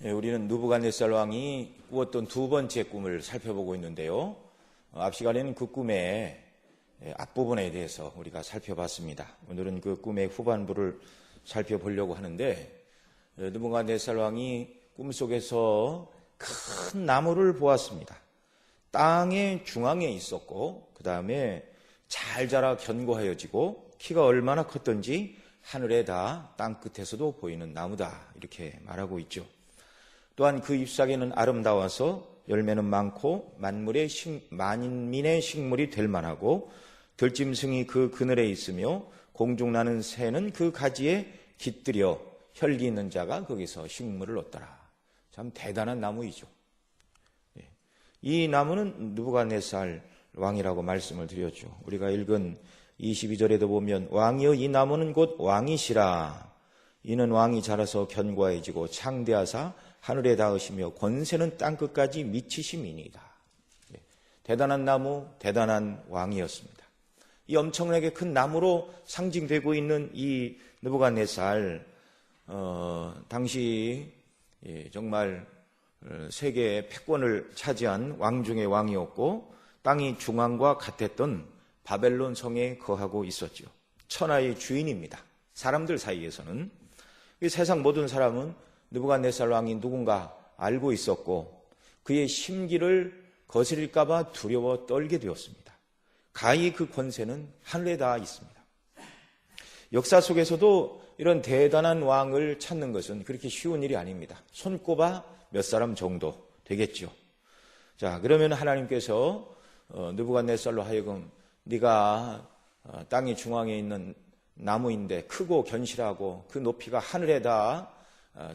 우리는 느부갓네살 왕이 꾸었던 두 번째 꿈을 살펴보고 있는데요. 앞 시간에는 그 꿈의 앞부분에 대해서 우리가 살펴봤습니다. 오늘은 그 꿈의 후반부를 살펴보려고 하는데, 느부갓네살 왕이 꿈속에서 큰 나무를 보았습니다. 땅의 중앙에 있었고, 그 다음에 잘 자라 견고하여지고 키가 얼마나 컸던지 하늘에 다 땅끝에서도 보이는 나무다, 이렇게 말하고 있죠. 또한 그 잎사귀는 아름다워서 열매는 많고 만민의 식물이 될 만하고 들짐승이 그 그늘에 있으며 공중 나는 새는 그 가지에 깃들여 혈기 있는 자가 거기서 식물을 얻더라. 참 대단한 나무이죠. 이 나무는 느부갓네살 왕이라고 말씀을 드렸죠. 우리가 읽은 22절에도 보면 왕이여 이 나무는 곧 왕이시라. 이는 왕이 자라서 견고해지고 창대하사 하늘에 닿으시며 권세는 땅끝까지 미치심이니이다. 대단한 나무, 대단한 왕이었습니다. 이 엄청나게 큰 나무로 상징되고 있는 이 느부갓네살, 당시 정말 세계의 패권을 차지한 왕 중의 왕이었고 땅이 중앙과 같았던 바벨론 성에 거하고 있었죠. 천하의 주인입니다. 사람들 사이에서는. 세상 모든 사람은 느부갓네살 왕이 누군가 알고 있었고 그의 심기를 거스릴까 봐 두려워 떨게 되었습니다. 가히 그 권세는 하늘에 닿아 있습니다. 역사 속에서도 이런 대단한 왕을 찾는 것은 그렇게 쉬운 일이 아닙니다. 손꼽아 몇 사람 정도 되겠죠. 자, 그러면 하나님께서 느부갓네살로 하여금 네가 땅의 중앙에 있는 나무인데 크고 견실하고 그 높이가 하늘에 닿아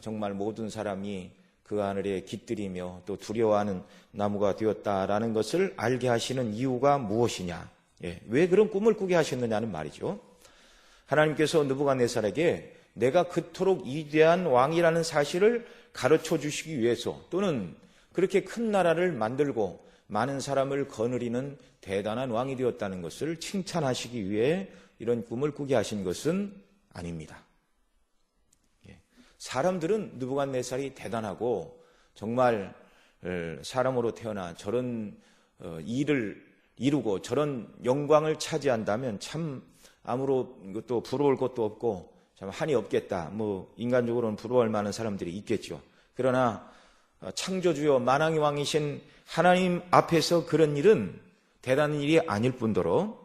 정말 모든 사람이 그 하늘에 깃들이며 또 두려워하는 나무가 되었다라는 것을 알게 하시는 이유가 무엇이냐? 왜 그런 꿈을 꾸게 하셨느냐는 말이죠. 하나님께서 느부갓네살에게 내가 그토록 위대한 왕이라는 사실을 가르쳐 주시기 위해서 또는 그렇게 큰 나라를 만들고 많은 사람을 거느리는 대단한 왕이 되었다는 것을 칭찬하시기 위해 이런 꿈을 꾸게 하신 것은 아닙니다. 사람들은 느부갓네살이 대단하고 정말 사람으로 태어나 저런 일을 이루고 저런 영광을 차지한다면 참 아무것도 부러울 것도 없고 참 한이 없겠다. 인간적으로는 부러워할 만한 사람들이 있겠죠. 그러나 창조주요 만왕의 왕이신 하나님 앞에서 그런 일은 대단한 일이 아닐 뿐더러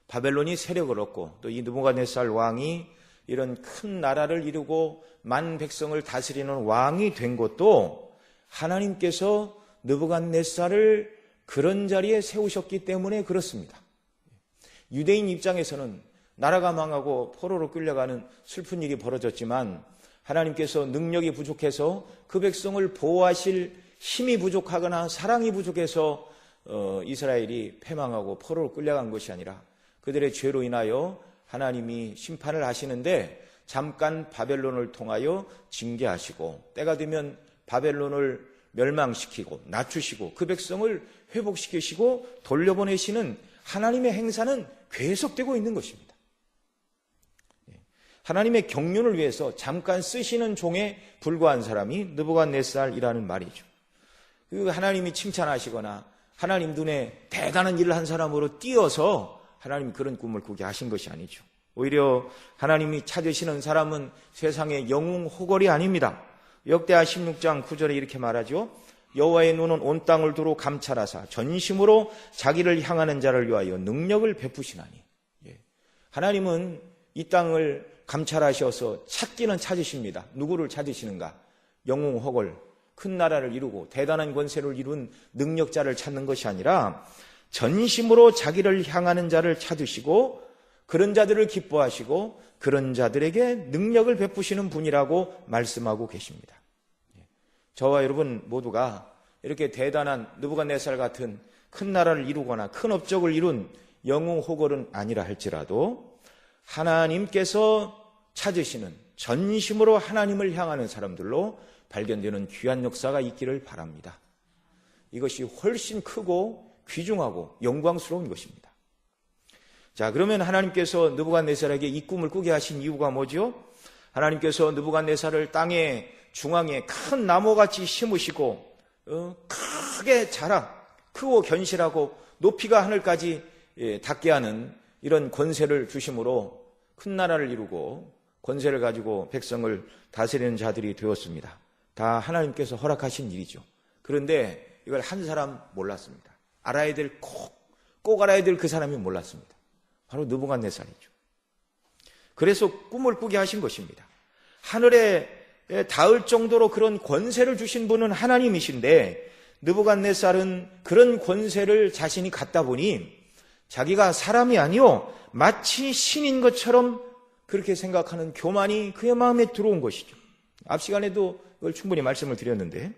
바벨론이 세력을 얻고 또 이 느부갓네살 왕이 이런 큰 나라를 이루고 만 백성을 다스리는 왕이 된 것도 하나님께서 느부갓네살을 그런 자리에 세우셨기 때문에 그렇습니다. 유대인 입장에서는 나라가 망하고 포로로 끌려가는 슬픈 일이 벌어졌지만 하나님께서 능력이 부족해서 그 백성을 보호하실 힘이 부족하거나 사랑이 부족해서 이스라엘이 패망하고 포로로 끌려간 것이 아니라 그들의 죄로 인하여 하나님이 심판을 하시는데 잠깐 바벨론을 통하여 징계하시고 때가 되면 바벨론을 멸망시키고 낮추시고 그 백성을 회복시키시고 돌려보내시는 하나님의 행사는 계속되고 있는 것입니다. 하나님의 경륜을 위해서 잠깐 쓰시는 종에 불과한 사람이 느부갓네살이라는 말이죠. 하나님이 칭찬하시거나 하나님 눈에 대단한 일을 한 사람으로 띄어서 하나님이 그런 꿈을 꾸게 하신 것이 아니죠. 오히려 하나님이 찾으시는 사람은 세상의 영웅 호걸이 아닙니다. 역대하 16장 9절에 이렇게 말하죠. 여호와의 눈은 온 땅을 두루 감찰하사 전심으로 자기를 향하는 자를 위하여 능력을 베푸시나니. 하나님은 이 땅을 감찰하셔서 찾기는 찾으십니다. 누구를 찾으시는가? 영웅 호걸, 큰 나라를 이루고 대단한 권세를 이룬 능력자를 찾는 것이 아니라 전심으로 자기를 향하는 자를 찾으시고 그런 자들을 기뻐하시고 그런 자들에게 능력을 베푸시는 분이라고 말씀하고 계십니다. 저와 여러분 모두가 이렇게 대단한 느부갓네살 같은 큰 나라를 이루거나 큰 업적을 이룬 영웅 호걸은 아니라 할지라도 하나님께서 찾으시는 전심으로 하나님을 향하는 사람들로 발견되는 귀한 역사가 있기를 바랍니다. 이것이 훨씬 크고 귀중하고 영광스러운 것입니다. 자, 그러면 하나님께서 느부갓네살에게 이 꿈을 꾸게 하신 이유가 뭐죠? 하나님께서 느부갓네살을 땅의 중앙에 큰 나무같이 심으시고 크게 자라 크고 견실하고 높이가 하늘까지 닿게 하는 이런 권세를 주심으로 큰 나라를 이루고 권세를 가지고 백성을 다스리는 자들이 되었습니다. 다 하나님께서 허락하신 일이죠. 그런데 이걸 한 사람 몰랐습니다. 알아야 될 꼭 알아야 될 그 사람이 몰랐습니다. 바로 느부갓네살이죠. 그래서 꿈을 꾸게 하신 것입니다. 하늘에 닿을 정도로 그런 권세를 주신 분은 하나님이신데 느부갓네살은 그런 권세를 자신이 갖다 보니 자기가 사람이 아니요 마치 신인 것처럼 그렇게 생각하는 교만이 그의 마음에 들어온 것이죠. 앞 시간에도 그걸 충분히 말씀을 드렸는데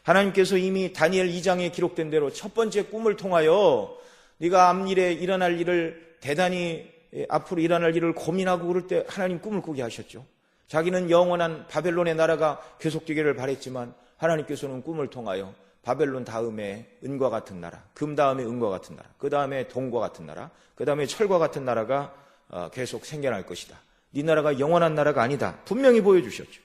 하나님께서 이미 다니엘 2장에 기록된 대로 첫 번째 꿈을 통하여 네가 앞일에 일어날 일을 대단히 앞으로 일어날 일을 고민하고 그럴 때 하나님 꿈을 꾸게 하셨죠. 자기는 영원한 바벨론의 나라가 계속되기를 바랬지만 하나님께서는 꿈을 통하여 바벨론 다음에 은과 같은 나라, 금 다음에 은과 같은 나라, 그 다음에 동과 같은 나라, 그 다음에 철과 같은 나라가 계속 생겨날 것이다. 네 나라가 영원한 나라가 아니다. 분명히 보여주셨죠.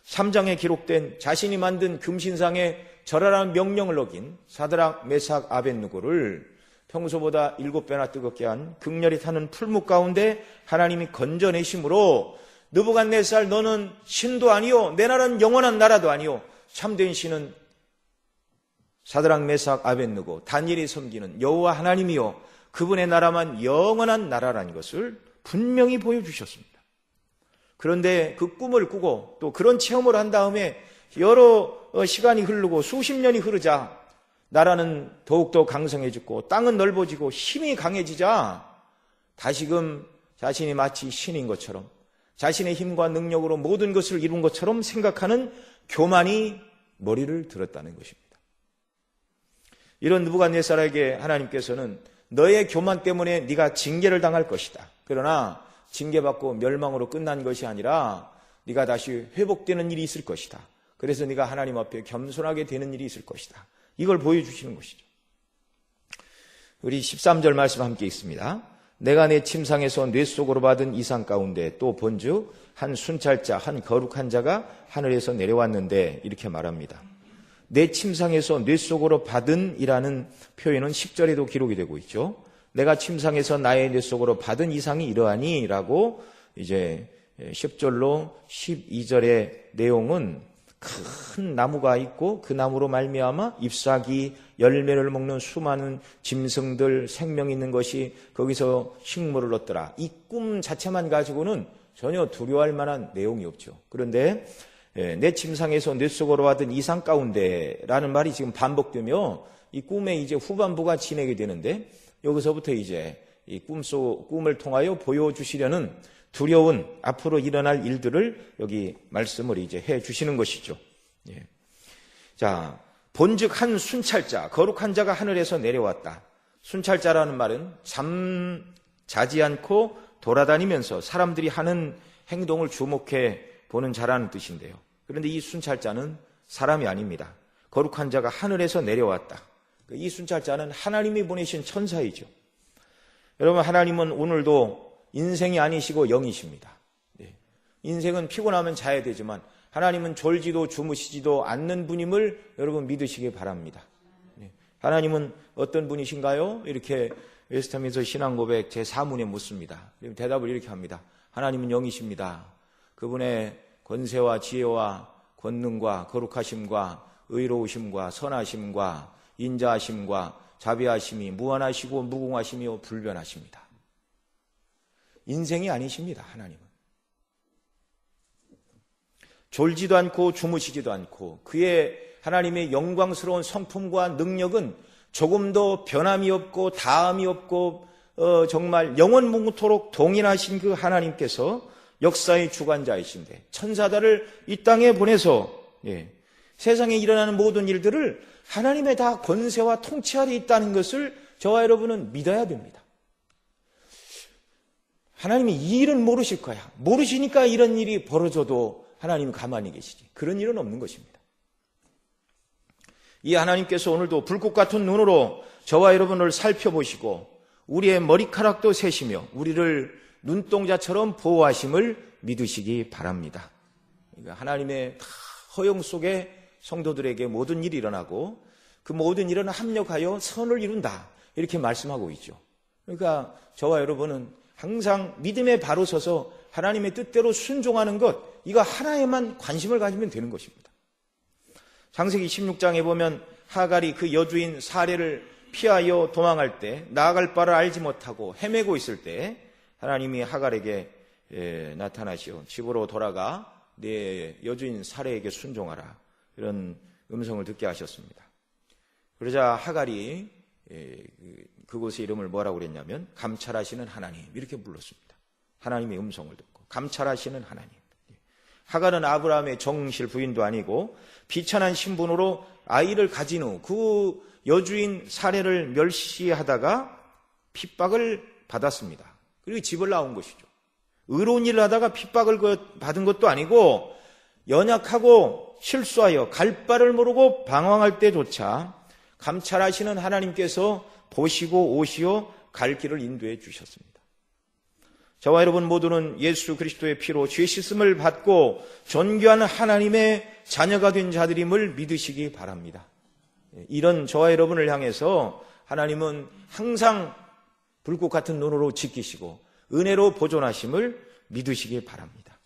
3장에 기록된 자신이 만든 금신상에 절하라는 명령을 어긴 사드락, 메삭, 아벳느고를 평소보다 7배나 뜨겁게 한 극렬히 타는 풀무 가운데 하나님이 건져내심으로 느부갓네살 너는 신도 아니요 내 나라는 영원한 나라도 아니요 참된 신은 사드락, 메삭, 아벳느고 다니엘이 섬기는 여호와 하나님이요 그분의 나라만 영원한 나라라는 것을 분명히 보여주셨습니다. 그런데 그 꿈을 꾸고 또 그런 체험을 한 다음에 여러 시간이 흐르고 수십 년이 흐르자 나라는 더욱더 강성해지고 땅은 넓어지고 힘이 강해지자 다시금 자신이 마치 신인 것처럼 자신의 힘과 능력으로 모든 것을 이룬 것처럼 생각하는 교만이 머리를 들었다는 것입니다. 이런 느부갓네살에게 하나님께서는 너의 교만 때문에 네가 징계를 당할 것이다. 그러나 징계받고 멸망으로 끝난 것이 아니라 네가 다시 회복되는 일이 있을 것이다. 그래서 네가 하나님 앞에 겸손하게 되는 일이 있을 것이다. 이걸 보여주시는 것이죠. 우리 13절 말씀 함께 있습니다. 내가 내 침상에서 뇌 속으로 받은 이상 가운데 또 본즉 한 순찰자 한 거룩한 자가 하늘에서 내려왔는데 이렇게 말합니다. 내 침상에서 뇌 속으로 받은 이라는 표현은 10절에도 기록이 되고 있죠. 내가 침상에서 나의 뇌 속으로 받은 이상이 이러하니 라고 이제 10절로 12절의 내용은 큰 나무가 있고 그 나무로 말미암아 잎사귀 열매를 먹는 수많은 짐승들 생명 있는 것이 거기서 식물을 얻더라. 이 꿈 자체만 가지고는 전혀 두려워할 만한 내용이 없죠. 그런데 내 침상에서 뇌 속으로 받은 이상 가운데라는 말이 지금 반복되며 이 꿈의 이제 후반부가 진행이 되는데 여기서부터 이제 이 꿈을 통하여 보여주시려는 두려운 앞으로 일어날 일들을 여기 말씀을 이제 해 주시는 것이죠. 예. 자, 본즉 한 순찰자, 거룩한 자가 하늘에서 내려왔다. 순찰자라는 말은 자지 않고 돌아다니면서 사람들이 하는 행동을 주목해 보는 자라는 뜻인데요. 그런데 이 순찰자는 사람이 아닙니다. 거룩한 자가 하늘에서 내려왔다. 이 순찰자는 하나님이 보내신 천사이죠. 여러분, 하나님은 오늘도 인생이 아니시고 영이십니다. 인생은 피곤하면 자야 되지만 하나님은 졸지도 주무시지도 않는 분임을 여러분 믿으시기 바랍니다. 하나님은 어떤 분이신가요? 이렇게 웨스트민스터 신앙고백 제4문에 묻습니다. 대답을 이렇게 합니다. 하나님은 영이십니다. 그분의 권세와 지혜와 권능과 거룩하심과 의로우심과 선하심과 인자하심과 자비하심이 무한하시고 무궁하시며 불변하십니다. 인생이 아니십니다. 하나님은 졸지도 않고 주무시지도 않고 그의 하나님의 영광스러운 성품과 능력은 조금도 변함이 없고 다함이 없고 정말 영원무토록 동일하신 그 하나님께서 역사의 주관자이신데 천사들을 이 땅에 보내서 세상에 일어나는 모든 일들을 하나님의 다 권세와 통치 아래 있다는 것을 저와 여러분은 믿어야 됩니다. 하나님이 이 일은 모르실 거야. 모르시니까 이런 일이 벌어져도 하나님은 가만히 계시지. 그런 일은 없는 것입니다. 이 하나님께서 오늘도 불꽃 같은 눈으로 저와 여러분을 살펴보시고 우리의 머리카락도 세시며 우리를 눈동자처럼 보호하심을 믿으시기 바랍니다. 그러니까 하나님의 다 허영 속에 성도들에게 모든 일이 일어나고 그 모든 일은 합력하여 선을 이룬다. 이렇게 말씀하고 있죠. 그러니까 저와 여러분은 항상 믿음에 바로 서서 하나님의 뜻대로 순종하는 것, 이거 하나에만 관심을 가지면 되는 것입니다. 창세기 16장에 보면 하갈이 그 여주인 사레를 피하여 도망할 때, 나아갈 바를 알지 못하고 헤매고 있을 때 하나님이 하갈에게 나타나시어 집으로 돌아가 내 여주인 사레에게 순종하라, 이런 음성을 듣게 하셨습니다. 그러자 하갈이 그곳의 이름을 뭐라고 그랬냐면 감찰하시는 하나님, 이렇게 불렀습니다. 하나님의 음성을 듣고 감찰하시는 하나님. 하갈은 아브라함의 정실 부인도 아니고 비천한 신분으로 아이를 가진 후 그 여주인 사레를 멸시하다가 핍박을 받았습니다. 그리고 집을 나온 것이죠. 의로운 일을 하다가 핍박을 받은 것도 아니고 연약하고 실수하여 갈 바를 모르고 방황할 때조차 감찰하시는 하나님께서 보시고 오시어 갈 길을 인도해 주셨습니다. 저와 여러분 모두는 예수 그리스도의 피로 죄 씻음을 받고 존귀한 하나님의 자녀가 된 자들임을 믿으시기 바랍니다. 이런 저와 여러분을 향해서 하나님은 항상 불꽃 같은 눈으로 지키시고 은혜로 보존하심을 믿으시기 바랍니다.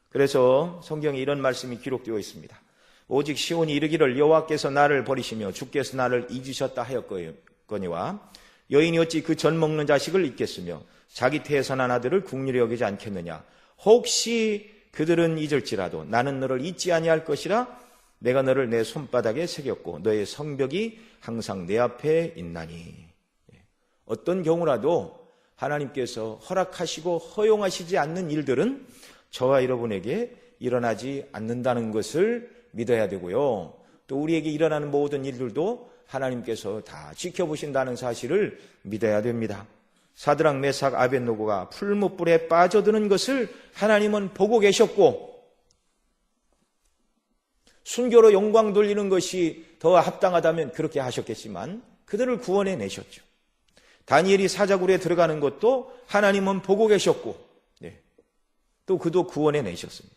그래서 성경에 이런 말씀이 기록되어 있습니다. 오직 시온이 이르기를 여호와께서 나를 버리시며 주께서 나를 잊으셨다 하였거니와 여인이 어찌 그 전 먹는 자식을 잊겠으며 자기 태에서 난 아들을 국률이 여기지 않겠느냐. 혹시 그들은 잊을지라도 나는 너를 잊지 아니할 것이라. 내가 너를 내 손바닥에 새겼고 너의 성벽이 항상 내 앞에 있나니. 어떤 경우라도 하나님께서 허락하시고 허용하시지 않는 일들은 저와 여러분에게 일어나지 않는다는 것을 믿어야 되고요. 또 우리에게 일어나는 모든 일들도 하나님께서 다 지켜보신다는 사실을 믿어야 됩니다. 사드락 메삭 아벳노고가 풀무불에 빠져드는 것을 하나님은 보고 계셨고 순교로 영광 돌리는 것이 더 합당하다면 그렇게 하셨겠지만 그들을 구원해 내셨죠. 다니엘이 사자굴에 들어가는 것도 하나님은 보고 계셨고 또 그도 구원해 내셨습니다.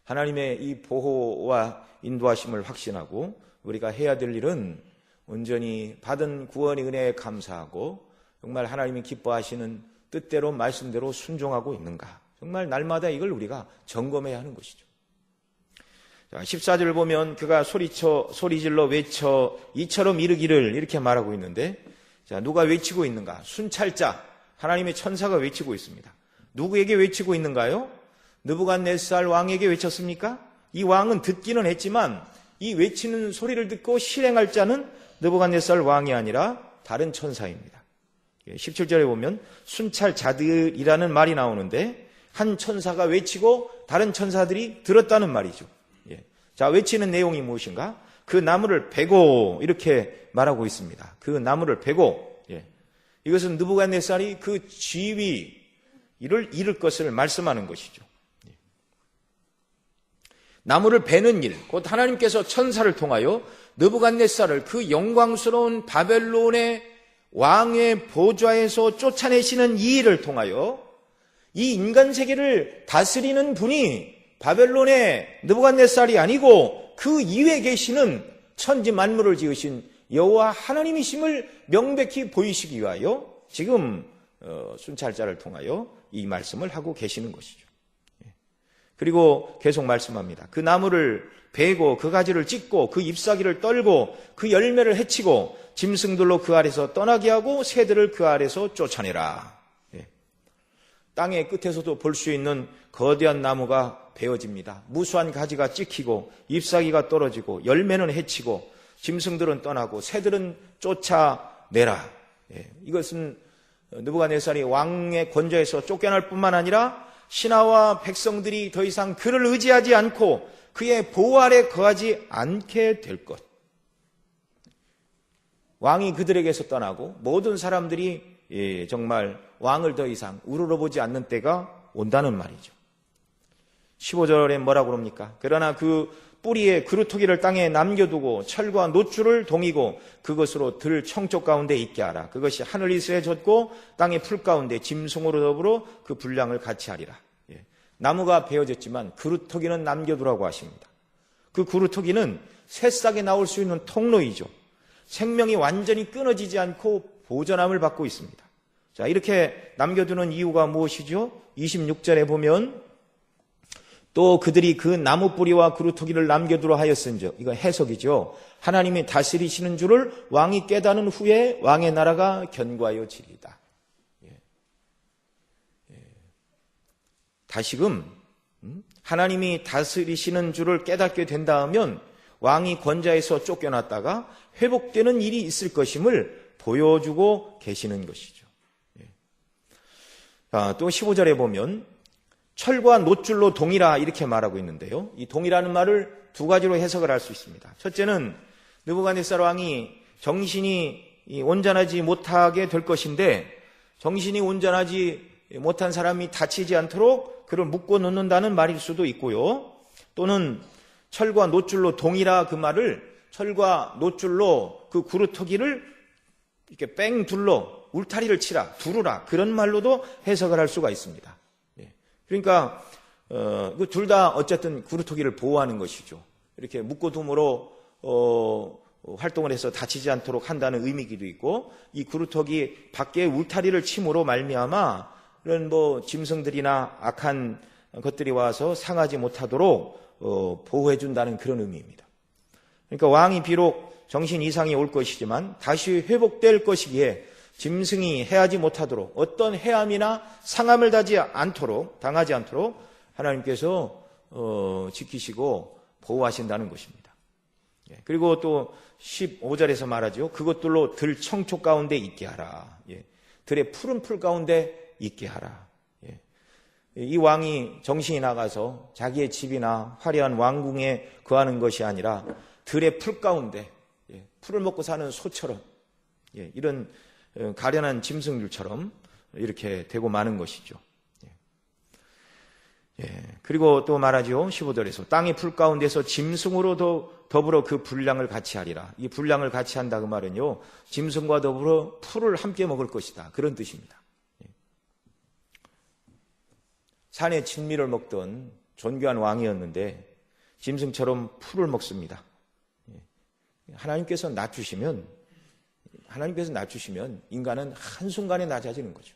하나님의 이 보호와 인도하심을 확신하고 우리가 해야 될 일은 온전히 받은 구원의 은혜에 감사하고 정말 하나님이 기뻐하시는 뜻대로 말씀대로 순종하고 있는가, 정말 날마다 이걸 우리가 점검해야 하는 것이죠. 14절을 보면 그가 소리질러 외쳐 이처럼 이르기를, 이렇게 말하고 있는데, 자, 누가 외치고 있는가? 순찰자 하나님의 천사가 외치고 있습니다. 누구에게 외치고 있는가요? 느부갓네살 왕에게 외쳤습니까? 이 왕은 듣기는 했지만 이 외치는 소리를 듣고 실행할 자는 느부갓네살 왕이 아니라 다른 천사입니다. 17절에 보면 순찰자들이라는 말이 나오는데 한 천사가 외치고 다른 천사들이 들었다는 말이죠. 자, 외치는 내용이 무엇인가? 그 나무를 베고, 이렇게 말하고 있습니다. 그 나무를 베고, 이것은 느부갓네살이 그 지위를 잃을 것을 말씀하는 것이죠. 나무를 베는 일, 곧 하나님께서 천사를 통하여 느부갓네살을 그 영광스러운 바벨론의 왕의 보좌에서 쫓아내시는 이 일을 통하여 이 인간 세계를 다스리는 분이 바벨론의 느부갓네살이 아니고 그 이외에 계시는 천지 만물을 지으신 여호와 하나님이심을 명백히 보이시기 위하여 지금 순찰자를 통하여 이 말씀을 하고 계시는 것이죠. 그리고 계속 말씀합니다. 그 나무를 베고 그 가지를 찢고 그 잎사귀를 떨고 그 열매를 해치고 짐승들로 그 아래서 떠나게 하고 새들을 그 아래서 쫓아내라. 땅의 끝에서도 볼 수 있는 거대한 나무가 베어집니다. 무수한 가지가 찍히고 잎사귀가 떨어지고 열매는 해치고 짐승들은 떠나고 새들은 쫓아내라. 이것은 느부갓네살이 왕의 권좌에서 쫓겨날 뿐만 아니라 신하와 백성들이 더 이상 그를 의지하지 않고 그의 보호 아래 거하지 않게 될 것. 왕이 그들에게서 떠나고 모든 사람들이 정말 왕을 더 이상 우러러보지 않는 때가 온다는 말이죠. 15절에 뭐라고 그럽니까? 그러나 그 뿌리에 그루터기를 땅에 남겨두고 철과 노줄을 동이고 그것으로 들 청쪽 가운데 있게 하라. 그것이 하늘 이슬에 젖고 땅의 풀 가운데 짐승으로 더불어 그 분량을 같이 하리라. 나무가 베어졌지만 그루터기는 남겨두라고 하십니다. 그 그루터기는 새싹이 나올 수 있는 통로이죠. 생명이 완전히 끊어지지 않고 보전함을 받고 있습니다. 자, 이렇게 남겨두는 이유가 무엇이죠? 26절에 보면 또 그들이 그 나무 뿌리와 그루터기를 남겨두라 하였은즉, 이거 해석이죠. 하나님이 다스리시는 줄을 왕이 깨닫는 후에 왕의 나라가 견고하여지리다. 다시금 하나님이 다스리시는 줄을 깨닫게 된다면 왕이 권좌에서 쫓겨났다가 회복되는 일이 있을 것임을 보여주고 계시는 것이죠. 또 15절에 보면 철과 노줄로 동이라 이렇게 말하고 있는데요. 이 동이라는 말을 두 가지로 해석을 할 수 있습니다. 첫째는 느부갓네살 왕이 정신이 온전하지 못하게 될 것인데 정신이 온전하지 못한 사람이 다치지 않도록 그를 묶어 놓는다는 말일 수도 있고요. 또는 철과 노줄로 동이라 그 말을 철과 노줄로 그 그루터기를 이렇게 뺑 둘러 울타리를 치라, 두르라 그런 말로도 해석을 할 수가 있습니다. 그러니까 둘 다 어쨌든 그루터기를 보호하는 것이죠. 이렇게 묶어둠으로 활동을 해서 다치지 않도록 한다는 의미기도 있고 이 그루터기 밖에 울타리를 침으로 말미암아 이런 짐승들이나 악한 것들이 와서 상하지 못하도록 보호해 준다는 그런 의미입니다. 그러니까 왕이 비록 정신 이상이 올 것이지만 다시 회복될 것이기에 짐승이 해하지 못하도록 어떤 해함이나 상함을 당하지 않도록 하나님께서 지키시고 보호하신다는 것입니다. 그리고 또 15절에서 말하죠. 그것들로 들 청초 가운데 있게 하라. 들의 푸른 풀 가운데 있게 하라. 이 왕이 정신이 나가서 자기의 집이나 화려한 왕궁에 거하는 것이 아니라 들의 풀 가운데 풀을 먹고 사는 소처럼 이런 가련한 짐승들처럼 이렇게 되고 마는 것이죠. 그리고 또 말하죠. 15절에서 땅의 풀 가운데서 짐승으로도 더불어 그 분량을 같이 하리라. 이 분량을 같이 한다 그 말은요. 짐승과 더불어 풀을 함께 먹을 것이다. 그런 뜻입니다. 산의 진미를 먹던 존귀한 왕이었는데 짐승처럼 풀을 먹습니다. 하나님께서 낮추시면 인간은 한순간에 낮아지는 거죠.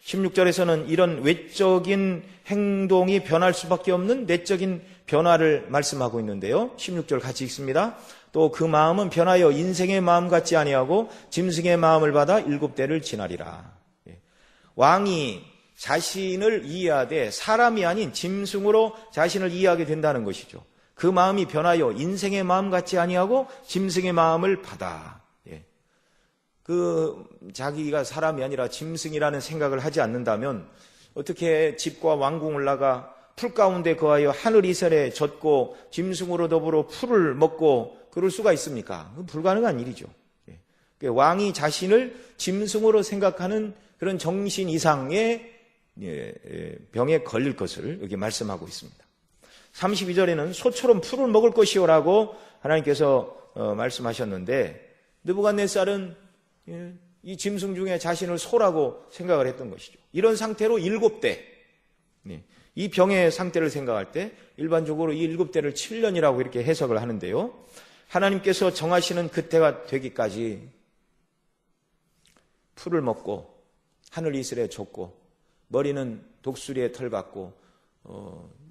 16절에서는 이런 외적인 행동이 변할 수밖에 없는 내적인 변화를 말씀하고 있는데요. 16절 같이 읽습니다. 또 그 마음은 변하여 인생의 마음 같지 아니하고 짐승의 마음을 받아 7대를 지나리라. 왕이 자신을 이해하되 사람이 아닌 짐승으로 자신을 이해하게 된다는 것이죠. 그 마음이 변하여 인생의 마음 같지 아니하고 짐승의 마음을 받아. 자기가 사람이 아니라 짐승이라는 생각을 하지 않는다면 어떻게 집과 왕궁을 나가 풀 가운데 거하여 하늘 이슬에 젖고 짐승으로 더불어 풀을 먹고 그럴 수가 있습니까? 불가능한 일이죠. 왕이 자신을 짐승으로 생각하는 그런 정신 이상의 병에 걸릴 것을 여기 말씀하고 있습니다. 32절에는 소처럼 풀을 먹을 것이오라고 하나님께서 말씀하셨는데 느부갓네살은 이 짐승 중에 자신을 소라고 생각을 했던 것이죠. 이런 상태로 7대, 이 병의 상태를 생각할 때 일반적으로 이 7대를 7년이라고 이렇게 해석을 하는데요. 하나님께서 정하시는 그때가 되기까지 풀을 먹고 하늘 이슬에 젖고 머리는 독수리의 털 같고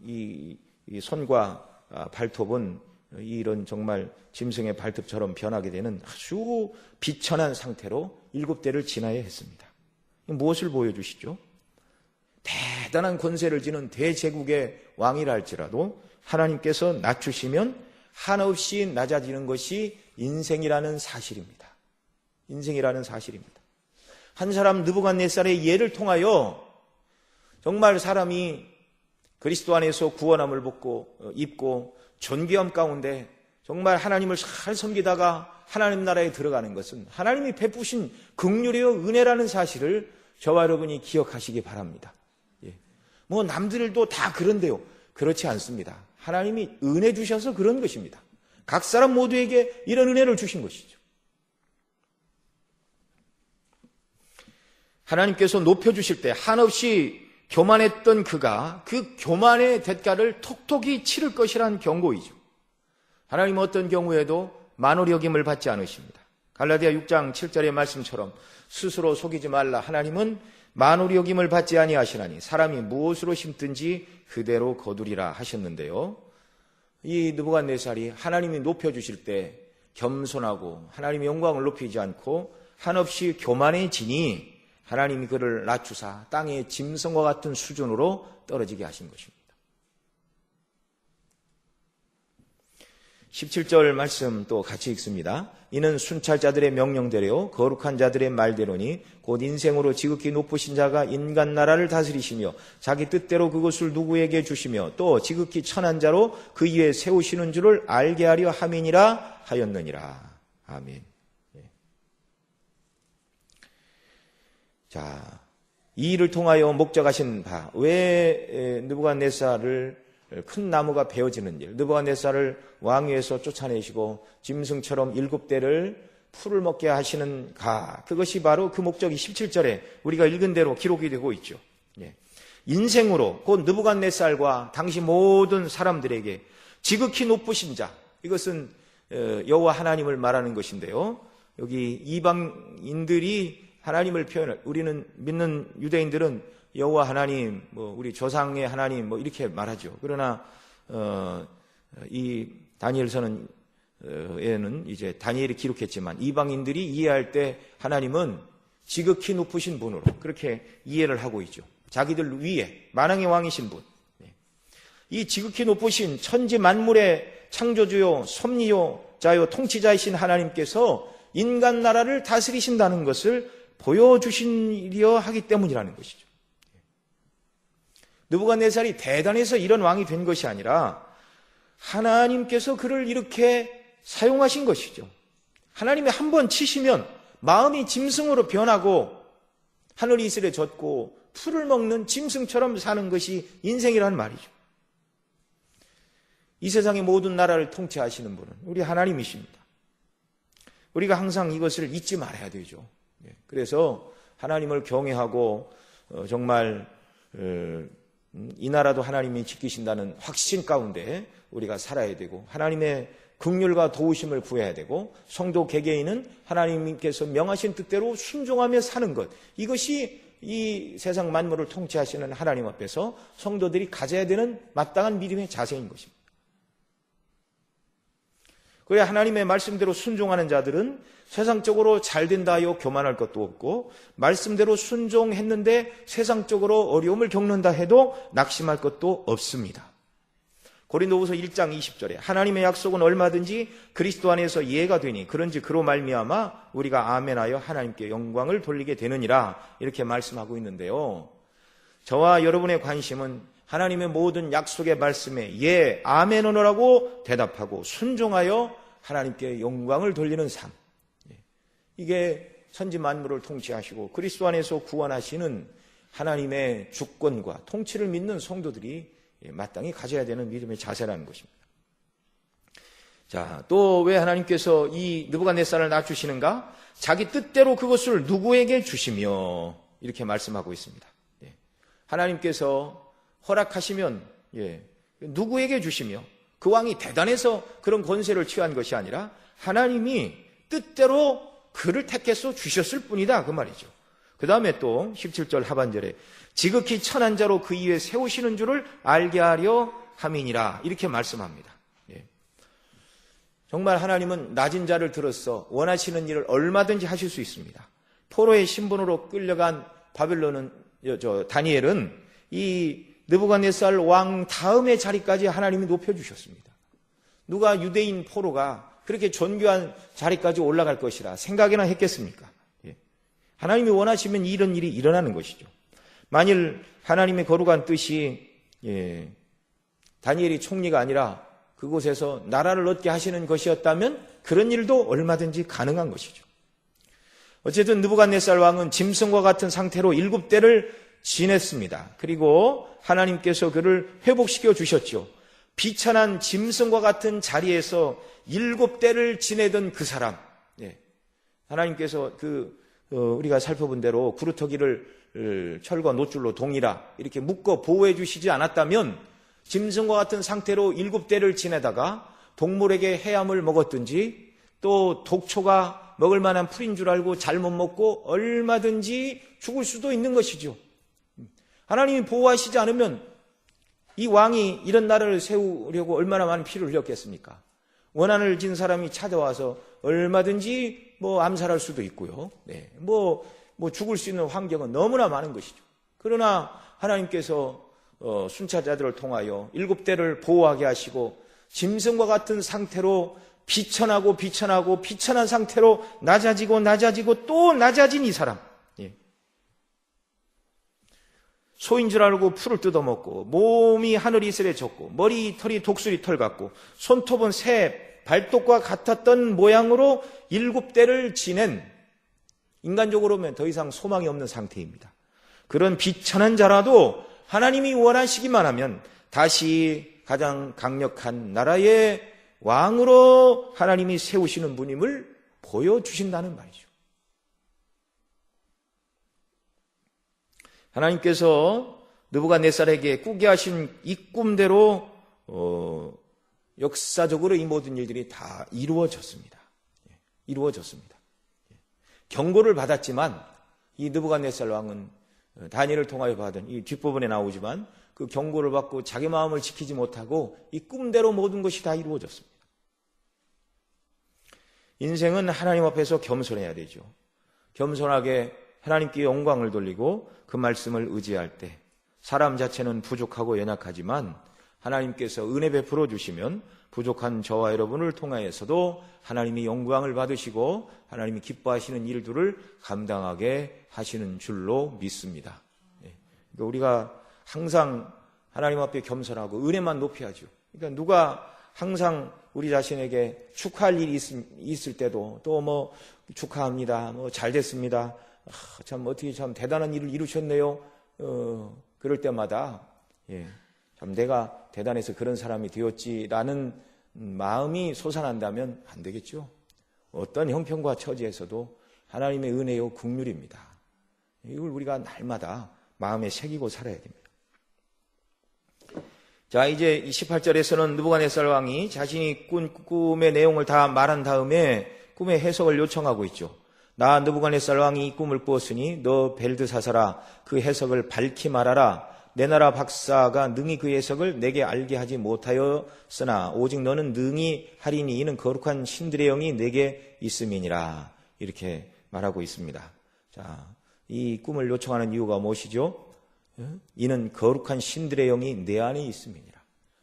이 손과 발톱은 이런 정말 짐승의 발톱처럼 변하게 되는 아주 비천한 상태로 7대를 지나야 했습니다. 무엇을 보여주시죠? 대단한 권세를 지는 대제국의 왕이라 할지라도 하나님께서 낮추시면 한없이 낮아지는 것이 인생이라는 사실입니다. 인생이라는 사실입니다. 한 사람 느부갓네살의 예를 통하여 정말 사람이 그리스도 안에서 구원함을 입고 존귀함 가운데 정말 하나님을 잘 섬기다가 하나님 나라에 들어가는 것은 하나님이 베푸신 긍휼이요 은혜라는 사실을 저와 여러분이 기억하시기 바랍니다. 남들도 다 그런데요. 그렇지 않습니다. 하나님이 은혜 주셔서 그런 것입니다. 각 사람 모두에게 이런 은혜를 주신 것이죠. 하나님께서 높여주실 때 한없이 교만했던 그가 그 교만의 대가를 톡톡히 치를 것이라는 경고이죠. 하나님은 어떤 경우에도 만홀히 여김을 받지 않으십니다. 갈라디아 6장 7절의 말씀처럼 스스로 속이지 말라. 하나님은 만홀히 여김을 받지 아니하시나니 사람이 무엇으로 심든지 그대로 거두리라 하셨는데요. 이 느부갓네살이 하나님이 높여주실 때 겸손하고 하나님의 영광을 높이지 않고 한없이 교만해지니 하나님이 그를 낮추사 땅의 짐승과 같은 수준으로 떨어지게 하신 것입니다. 17절 말씀 또 같이 읽습니다. 이는 순찰자들의 명령대로 거룩한 자들의 말대로니 곧 인생으로 지극히 높으신 자가 인간 나라를 다스리시며 자기 뜻대로 그것을 누구에게 주시며 또 지극히 천한 자로 그 위에 세우시는 줄을 알게 하려 함이니라 하였느니라. 아멘. 자, 이 일을 통하여 목적하신 바, 왜 느부갓네살을 큰 나무가 베어지는 일, 느부갓네살을 왕위에서 쫓아내시고 짐승처럼 7대를 풀을 먹게 하시는가, 그것이 바로 그 목적이 17절에 우리가 읽은 대로 기록이 되고 있죠. 인생으로 곧 느부갓네살과 당시 모든 사람들에게 지극히 높으신 자, 이것은 여호와 하나님을 말하는 것인데요. 여기 이방인들이 하나님을 표현을, 우리는 믿는 유대인들은 여호와 하나님, 우리 조상의 하나님 이렇게 말하죠. 그러나 이 다니엘서는 에는 이제 다니엘이 기록했지만 이방인들이 이해할 때 하나님은 지극히 높으신 분으로 그렇게 이해를 하고 있죠. 자기들 위에 만왕의 왕이신 분. 이 지극히 높으신 천지 만물의 창조주요 섭리요자요 통치자이신 하나님께서 인간 나라를 다스리신다는 것을 보여주시려 하기 때문이라는 것이죠. 느부갓네살이 대단해서 이런 왕이 된 것이 아니라 하나님께서 그를 이렇게 사용하신 것이죠. 하나님이 한 번 치시면 마음이 짐승으로 변하고 하늘이 이슬에 젖고 풀을 먹는 짐승처럼 사는 것이 인생이라는 말이죠. 이 세상의 모든 나라를 통치하시는 분은 우리 하나님이십니다. 우리가 항상 이것을 잊지 말아야 되죠. 그래서 하나님을 경외하고 정말 이 나라도 하나님이 지키신다는 확신 가운데 우리가 살아야 되고 하나님의 긍휼과 도우심을 구해야 되고 성도 개개인은 하나님께서 명하신 뜻대로 순종하며 사는 것, 이것이 이 세상 만물을 통치하시는 하나님 앞에서 성도들이 가져야 되는 마땅한 믿음의 자세인 것입니다. 그래야 하나님의 말씀대로 순종하는 자들은 세상적으로 잘 된다 하여 교만할 것도 없고 말씀대로 순종했는데 세상적으로 어려움을 겪는다 해도 낙심할 것도 없습니다. 고린도후서 1장 20절에 하나님의 약속은 얼마든지 그리스도 안에서 이해가 되니 그런지 그로 말미암아 우리가 아멘하여 하나님께 영광을 돌리게 되느니라, 이렇게 말씀하고 있는데요. 저와 여러분의 관심은 하나님의 모든 약속의 말씀에 예, 아멘하노라고 대답하고 순종하여 하나님께 영광을 돌리는 삶, 이게 천지 만물을 통치하시고 그리스도 안에서 구원하시는 하나님의 주권과 통치를 믿는 성도들이 마땅히 가져야 되는 믿음의 자세라는 것입니다. 자, 또 왜 하나님께서 이 느부갓네살을 낮추시는가? 자기 뜻대로 그것을 누구에게 주시며, 이렇게 말씀하고 있습니다. 하나님께서 허락하시면 누구에게 주시며, 그 왕이 대단해서 그런 권세를 취한 것이 아니라 하나님이 뜻대로 그를 택해서 주셨을 뿐이다, 그 말이죠. 그 다음에 또 17절 하반절에 지극히 천한 자로 그 위에 세우시는 줄을 알게 하려 함이니라, 이렇게 말씀합니다. 정말 하나님은 낮은 자를 들어서 원하시는 일을 얼마든지 하실 수 있습니다. 포로의 신분으로 끌려간 다니엘은 이 느부갓네살 왕 다음의 자리까지 하나님이 높여주셨습니다. 누가 유대인 포로가 그렇게 존귀한 자리까지 올라갈 것이라 생각이나 했겠습니까? 하나님이 원하시면 이런 일이 일어나는 것이죠. 만일 하나님의 거룩한 뜻이 다니엘이 총리가 아니라 그곳에서 나라를 얻게 하시는 것이었다면 그런 일도 얼마든지 가능한 것이죠. 어쨌든 느부갓네살 왕은 짐승과 같은 상태로 7대를 지냈습니다. 그리고 하나님께서 그를 회복시켜 주셨죠. 비천한 짐승과 같은 자리에서 7대를 지내던 그 사람, 하나님께서 우리가 살펴본 대로 구루터기를 철과 노줄로 동이라 이렇게 묶어 보호해 주시지 않았다면 짐승과 같은 상태로 7대를 지내다가 동물에게 해함을 먹었든지 또 독초가 먹을 만한 풀인 줄 알고 잘못 먹고 얼마든지 죽을 수도 있는 것이죠. 하나님이 보호하시지 않으면 이 왕이 이런 나라를 세우려고 얼마나 많은 피를 흘렸겠습니까? 원한을 진 사람이 찾아와서 얼마든지 암살할 수도 있고요. 죽을 수 있는 환경은 너무나 많은 것이죠. 그러나 하나님께서 순찰자들을 통하여 7대를 보호하게 하시고 짐승과 같은 상태로 비천한 상태로 낮아지고 또 낮아진 이 사람. 소인 줄 알고 풀을 뜯어먹고 몸이 하늘 이슬에 젖고 머리털이 독수리 털 같고 손톱은 새 발톱과 같았던 모양으로 7대를 지낸 인간적으로 보면 더 이상 소망이 없는 상태입니다. 그런 비천한 자라도 하나님이 원하시기만 하면 다시 가장 강력한 나라의 왕으로 하나님이 세우시는 분임을 보여주신다는 말이죠. 하나님께서 느부갓네살에게 꾸게 하신 이 꿈대로 역사적으로 이 모든 일들이 다 이루어졌습니다. 경고를 받았지만 이 느부갓네살 왕은 다니엘을 통하여 받은 이 뒷부분에 나오지만 그 경고를 받고 자기 마음을 지키지 못하고 이 꿈대로 모든 것이 다 이루어졌습니다. 인생은 하나님 앞에서 겸손해야 되죠. 겸손하게 하나님께 영광을 돌리고 그 말씀을 의지할 때 사람 자체는 부족하고 연약하지만 하나님께서 은혜 베풀어 주시면 부족한 저와 여러분을 통하여서도 하나님이 영광을 받으시고 하나님이 기뻐하시는 일들을 감당하게 하시는 줄로 믿습니다. 그러니까 우리가 항상 하나님 앞에 겸손하고 은혜만 높여야죠. 그러니까 누가 항상 우리 자신에게 축하할 일이 있을 때도 또 축하합니다. 잘 됐습니다. 참 어떻게 참 대단한 일을 이루셨네요. 그럴 때마다 참 내가 대단해서 그런 사람이 되었지라는 마음이 솟아난다면 안 되겠죠. 어떤 형편과 처지에서도 하나님의 은혜요 긍휼입니다. 이걸 우리가 날마다 마음에 새기고 살아야 됩니다. 자, 이제 18절에서는 느부갓네살 왕이 자신이 꾼 꿈의 내용을 다 말한 다음에 꿈의 해석을 요청하고 있죠. 나 느부갓네살 왕이 이 꿈을 꾸었으니 너 벨드사살아 그 해석을 밝히 말하라. 내 나라 박사가 능히 그 해석을 내게 알게 하지 못하였으나 오직 너는 능히 하리니 이는 거룩한 신들의 영이 내게 있음이니라. 이렇게 말하고 있습니다. 자, 이 꿈을 요청하는 이유가 무엇이죠? 이는 거룩한 신들의 영이 내 안에 있음이니라.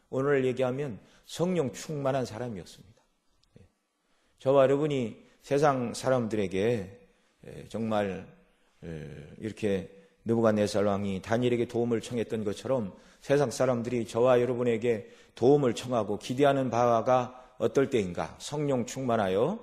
오늘 얘기하면 성령 충만한 사람이었습니다. 저와 여러분이 세상 사람들에게 정말 이렇게 느부갓네살 왕이 다니엘에게 도움을 청했던 것처럼 세상 사람들이 저와 여러분에게 도움을 청하고 기대하는 바가 어떨 때인가? 성령 충만하여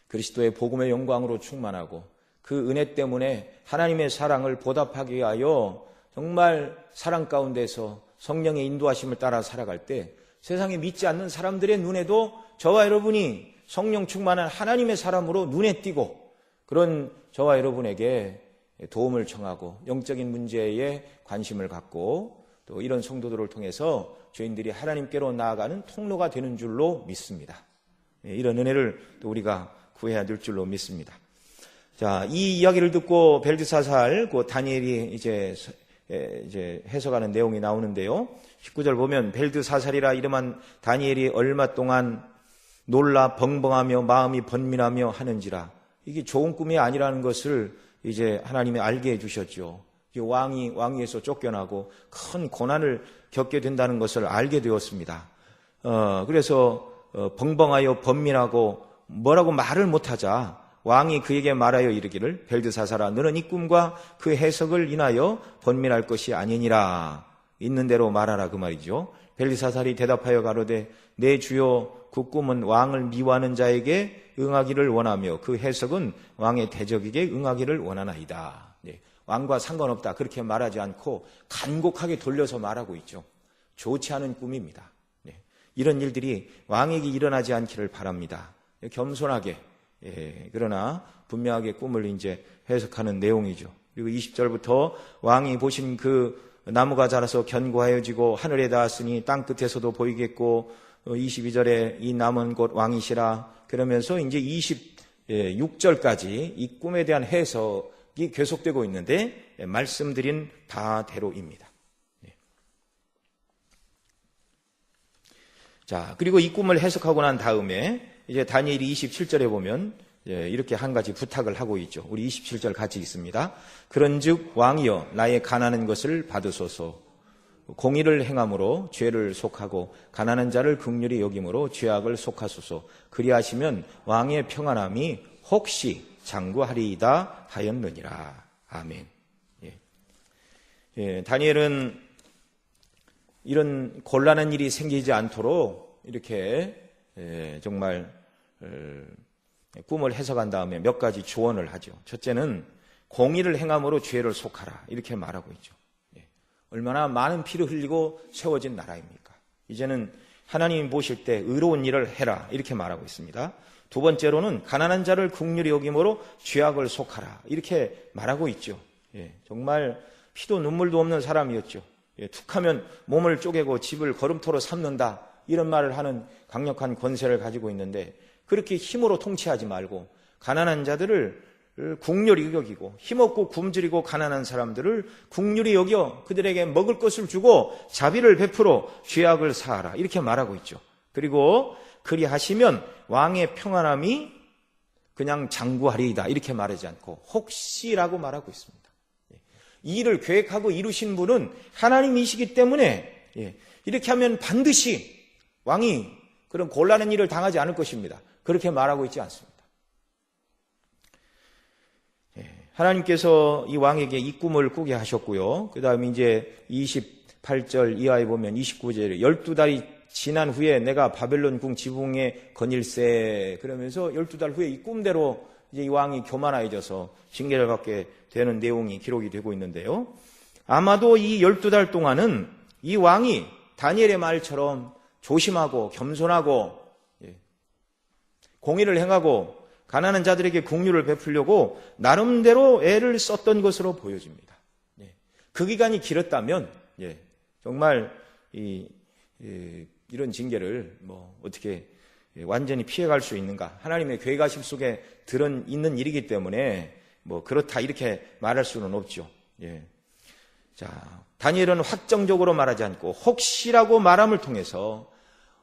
그리스도의 복음의 영광으로 충만하고 그 은혜 때문에 하나님의 사랑을 보답하기 위하여 정말 사랑 가운데서 성령의 인도하심을 따라 살아갈 때 세상에 믿지 않는 사람들의 눈에도 저와 여러분이 성령 충만한 하나님의 사람으로 눈에 띄고 그런 저와 여러분에게 도움을 청하고 영적인 문제에 관심을 갖고 또 이런 성도들을 통해서 저희들이 하나님께로 나아가는 통로가 되는 줄로 믿습니다. 이런 은혜를 또 우리가 구해야 될 줄로 믿습니다. 자, 이 이야기를 듣고 벨드사살, 그 다니엘이 이제 해석하는 내용이 나오는데요. 19절 보면 벨드사살이라 이름한 다니엘이 얼마 동안 놀라 벙벙하며 마음이 번민하며 하는지라. 이게 좋은 꿈이 아니라는 것을 이제 하나님이 알게 해주셨죠. 왕위에서 쫓겨나고 큰 고난을 겪게 된다는 것을 알게 되었습니다. 그래서 벙벙하여 번민하고 뭐라고 말을 못하자 왕이 그에게 말하여 이르기를 벨드사살아 너는 이 꿈과 그 해석을 인하여 번민할 것이 아니니라. 있는 대로 말하라 그 말이죠. 벨드사살이 대답하여 가로되 내 주여 그 꿈은 왕을 미워하는 자에게 응하기를 원하며 그 해석은 왕의 대적에게 응하기를 원하나이다. 왕과 상관없다 그렇게 말하지 않고 간곡하게 돌려서 말하고 있죠. 좋지 않은 꿈입니다. 이런 일들이 왕에게 일어나지 않기를 바랍니다. 겸손하게 그러나 분명하게 꿈을 이제 해석하는 내용이죠. 그리고 20절부터 왕이 보신 그 나무가 자라서 견고하여지고 하늘에 닿았으니 땅 끝에서도 보이겠고 22절에 이 나무는 곧 왕이시라. 그러면서 이제 26절까지 이 꿈에 대한 해석이 계속되고 있는데 말씀드린 바대로입니다. 자, 그리고 이 꿈을 해석하고 난 다음에 이제 다니엘이 27절에 보면 이렇게 한 가지 부탁을 하고 있죠. 우리 27절 같이 읽습니다. 그런즉 왕이여 나의 가난한 것을 받으소서. 공의를 행함으로 죄를 속하고 가난한 자를 긍휼히 여김으로 죄악을 속하소서. 그리하시면 왕의 평안함이 혹시 장구하리이다 하였느니라. 아멘. 다니엘은 이런 곤란한 일이 생기지 않도록 이렇게 정말 꿈을 해석한 다음에 몇 가지 조언을 하죠. 첫째는 공의를 행함으로 죄를 속하라 이렇게 말하고 있죠. 얼마나 많은 피를 흘리고 세워진 나라입니까? 이제는 하나님이 보실 때 의로운 일을 해라 이렇게 말하고 있습니다. 두 번째로는 가난한 자를 긍휼히 여김으로 죄악을 속하라 이렇게 말하고 있죠. 정말 피도 눈물도 없는 사람이었죠. 툭하면 몸을 쪼개고 집을 걸음토로 삼는다 이런 말을 하는 강력한 권세를 가지고 있는데 그렇게 힘으로 통치하지 말고 가난한 자들을 긍휼히 여기고 힘없고 굶주리고 가난한 사람들을 긍휼히 여겨 그들에게 먹을 것을 주고 자비를 베풀어 죄악을 사하라 이렇게 말하고 있죠. 그리고 그리하시면 왕의 평안함이 그냥 장구하리이다 이렇게 말하지 않고 혹시라고 말하고 있습니다. 이 일을 계획하고 이루신 분은 하나님이시기 때문에 이렇게 하면 반드시 왕이 그런 곤란한 일을 당하지 않을 것입니다. 그렇게 말하고 있지 않습니다. 하나님께서 이 왕에게 이 꿈을 꾸게 하셨고요. 그 다음에 이제 28절 이하에 보면 29절에 12달이 지난 후에 내가 바벨론 궁 지붕에 거닐세 그러면서 12달 후에 이 꿈대로 이제 이 왕이 교만해져서 징계를 받게 되는 내용이 기록이 되고 있는데요. 아마도 이 12달 동안은 이 왕이 다니엘의 말처럼 조심하고 겸손하고 공의를 행하고 가난한 자들에게 긍휼을 베풀려고 나름대로 애를 썼던 것으로 보여집니다. 그 기간이 길었다면 정말 이런 징계를 어떻게 완전히 피해갈 수 있는가? 하나님의 계획하심 속에 있는 일이기 때문에 그렇다 이렇게 말할 수는 없죠. 자, 다니엘은 확정적으로 말하지 않고 혹시라고 말함을 통해서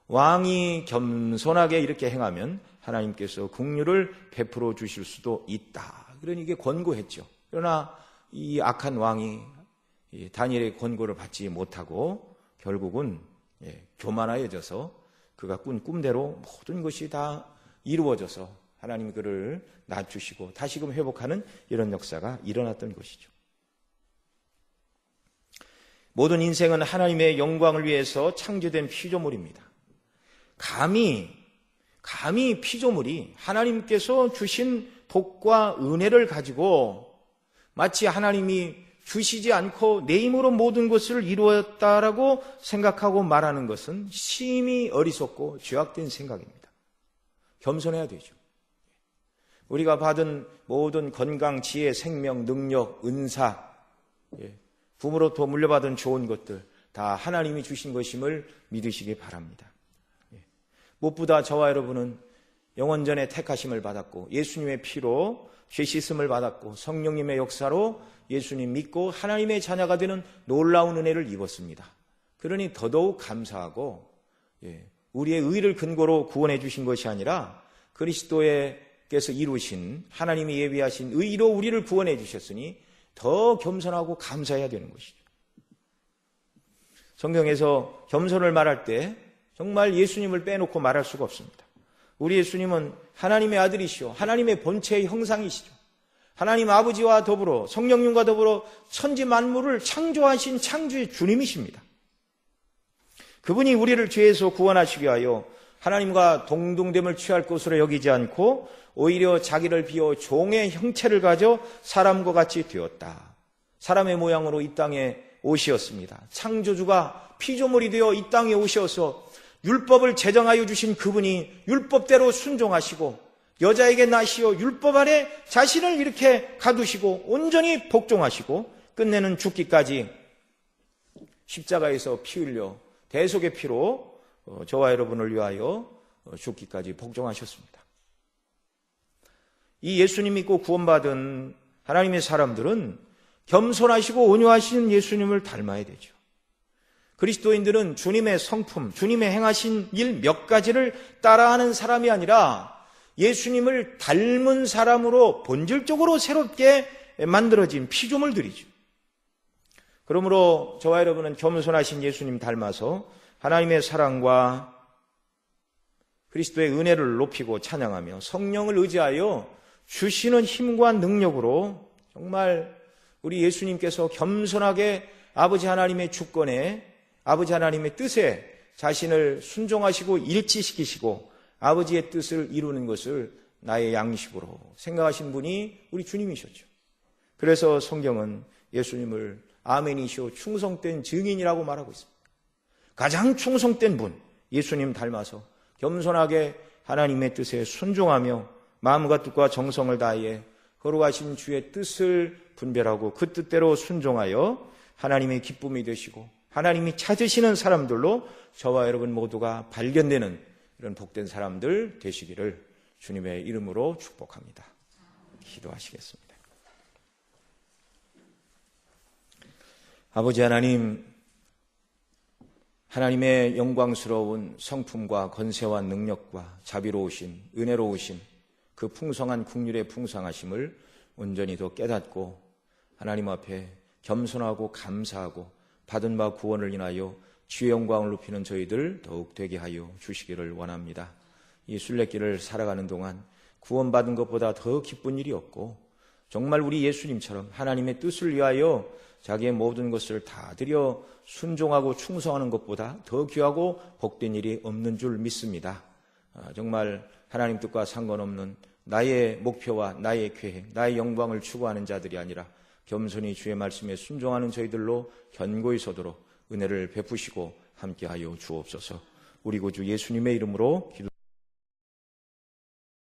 왕이 겸손하게 이렇게 행하면 하나님께서 긍휼을 베풀어 주실 수도 있다. 그러니 이게 권고했죠. 그러나 이 악한 왕이 다니엘의 권고를 받지 못하고 결국은 교만하여져서 그가 꾼 꿈대로 모든 것이 다 이루어져서 하나님이 그를 낮추시고 다시금 회복하는 이런 역사가 일어났던 것이죠. 모든 인생은 하나님의 영광을 위해서 창조된 피조물입니다. 감히 피조물이 하나님께서 주신 복과 은혜를 가지고 마치 하나님이 주시지 않고 내 힘으로 모든 것을 이루었다라고 생각하고 말하는 것은 심히 어리석고 죄악된 생각입니다. 겸손해야 되죠. 우리가 받은 모든 건강, 지혜, 생명, 능력, 은사, 부모로부터 물려받은 좋은 것들 다 하나님이 주신 것임을 믿으시기 바랍니다. 무엇보다 저와 여러분은 영원전에 택하심을 받았고 예수님의 피로 죄 씻음을 받았고 성령님의 역사로 예수님 믿고 하나님의 자녀가 되는 놀라운 은혜를 입었습니다. 그러니 더더욱 감사하고 우리의 의를 근거로 구원해 주신 것이 아니라 그리스도께서 이루신 하나님이 예비하신 의로 우리를 구원해 주셨으니 더 겸손하고 감사해야 되는 것이죠. 성경에서 겸손을 말할 때 정말 예수님을 빼놓고 말할 수가 없습니다. 우리 예수님은 하나님의 아들이시오. 하나님의 본체의 형상이시죠. 하나님 아버지와 더불어 성령님과 더불어 천지 만물을 창조하신 창조의 주님이십니다. 그분이 우리를 죄에서 구원하시기 위하여 하나님과 동등됨을 취할 것으로 여기지 않고 오히려 자기를 비워 종의 형체를 가져 사람과 같이 되었다. 사람의 모양으로 이 땅에 오시었습니다. 창조주가 피조물이 되어 이 땅에 오셔서 율법을 제정하여 주신 그분이 율법대로 순종하시고 여자에게 나시어 율법 아래 자신을 이렇게 가두시고 온전히 복종하시고 끝내는 죽기까지 십자가에서 피 흘려 대속의 피로 저와 여러분을 위하여 죽기까지 복종하셨습니다. 이 예수님 믿고 구원받은 하나님의 사람들은 겸손하시고 온유하신 예수님을 닮아야 되죠. 그리스도인들은 주님의 성품, 주님의 행하신 일 몇 가지를 따라하는 사람이 아니라 예수님을 닮은 사람으로 본질적으로 새롭게 만들어진 피조물들이죠. 그러므로 저와 여러분은 겸손하신 예수님 닮아서 하나님의 사랑과 그리스도의 은혜를 높이고 찬양하며 성령을 의지하여 주시는 힘과 능력으로 정말 우리 예수님께서 겸손하게 아버지 하나님의 주권에, 아버지 하나님의 뜻에 자신을 순종하시고 일치시키시고 아버지의 뜻을 이루는 것을 나의 양식으로 생각하신 분이 우리 주님이셨죠. 그래서 성경은 예수님을 아멘이시오 충성된 증인이라고 말하고 있습니다. 가장 충성된 분, 예수님 닮아서 겸손하게 하나님의 뜻에 순종하며 마음과 뜻과 정성을 다해 거룩하신 주의 뜻을 분별하고 그 뜻대로 순종하여 하나님의 기쁨이 되시고 하나님이 찾으시는 사람들로 저와 여러분 모두가 발견되는 이런 복된 사람들 되시기를 주님의 이름으로 축복합니다. 기도하시겠습니다. 아버지 하나님, 하나님의 영광스러운 성품과 권세와 능력과 자비로우신, 은혜로우신 그 풍성한 국률의 풍성하심을 온전히 더 깨닫고 하나님 앞에 겸손하고 감사하고 받은 바 구원을 인하여 주의 영광을 높이는 저희들 더욱 되게 하여 주시기를 원합니다. 이 순례길을 살아가는 동안 구원받은 것보다 더 기쁜 일이 없고 정말 우리 예수님처럼 하나님의 뜻을 위하여 자기의 모든 것을 다 드려 순종하고 충성하는 것보다 더 귀하고 복된 일이 없는 줄 믿습니다. 정말 하나님 뜻과 상관없는 나의 목표와 나의 계획, 나의 영광을 추구하는 자들이 아니라 겸손히 주의 말씀에 순종하는 저희들로 견고히 서도록 은혜를 베푸시고 함께하여 주옵소서. 우리 구주 예수님의 이름으로 기도